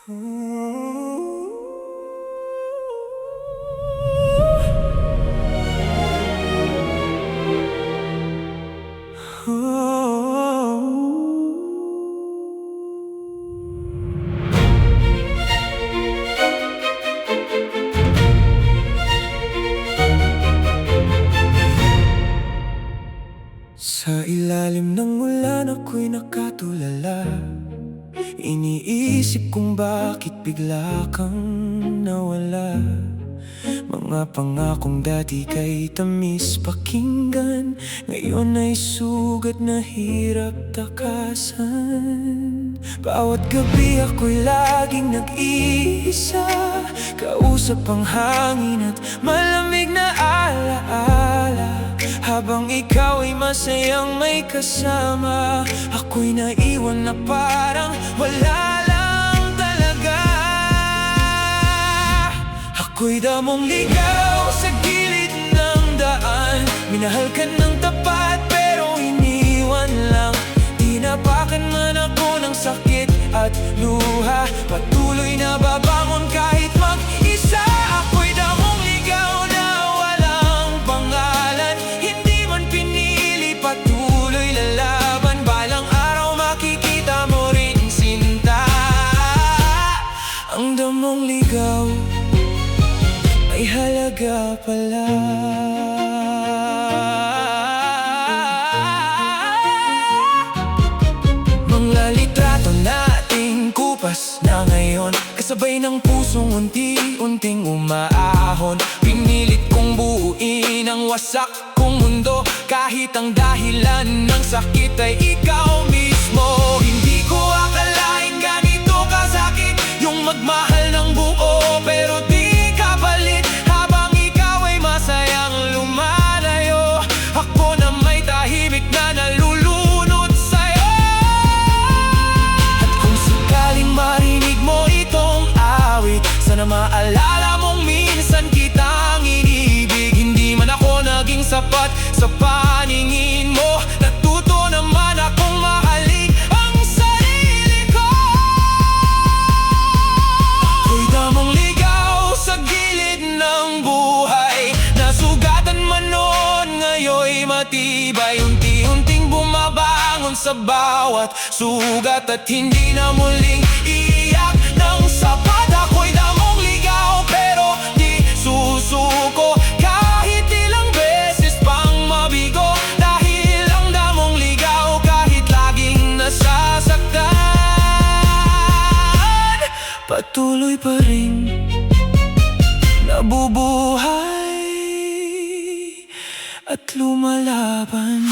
Sa ilalim ng ulan ako'y nakatulala. Iniisip kung bakit bigla kang nawala. Mga pangakong dati kay tamis pakinggan, ngayon ay sugat na hirap takasan. Bawat gabi ako'y laging nag-iisa, kausap ang hangin at malamig na alaala. Habang ikaw ay masayang may kasama, ako'y naiwan na parang wala lang talaga. Ako'y damong ligaw sa gilid ng daan, minahal ka ng tapat pero iniwan lang. Tinapakan man ako ng sakit at luha, patuloy na babangon kahit mag-isa. Ako'y damong ligaw na walang pangalan, hindi man pinili, patuloy lalaban. Balang araw makikita mo rin sinta. Ang damong ligaw may halaga pala. Mga litrato nating kupas na ngayon, kasabay ng pusong unti-unting umaahon. Pinilit kong buuin ang wasak kong mundo, kahit ang dahilan ng sakit ay ikaw mismo. Hindi ko akalain ganito kasakit yung magmahal ng buo, pero di kapalit. Habang ikaw ay masayang lumalayo, ako na may tahimik na nalulunod sa'yo. At kung sakaling marinig mo itong awit, sana maalala mong minsan kitang iniibig. Hindi man ako naging sapat sa paningin mo, natuto naman akong mahalin ang sarili ko. Ako'y damong ligaw sa gilid ng buhay, nasugatan man noon, ngayon'y matibay. Unti-unting bumabangon sa bawat sugat at hindi na muling iiyak ng sapat. Ako'y damong ligaw pero di susuko, kahit ilang beses pang mabigo. Dahil ang damong ligaw kahit laging nasasaktan, patuloy pa rin nabubuhay at lumalaban.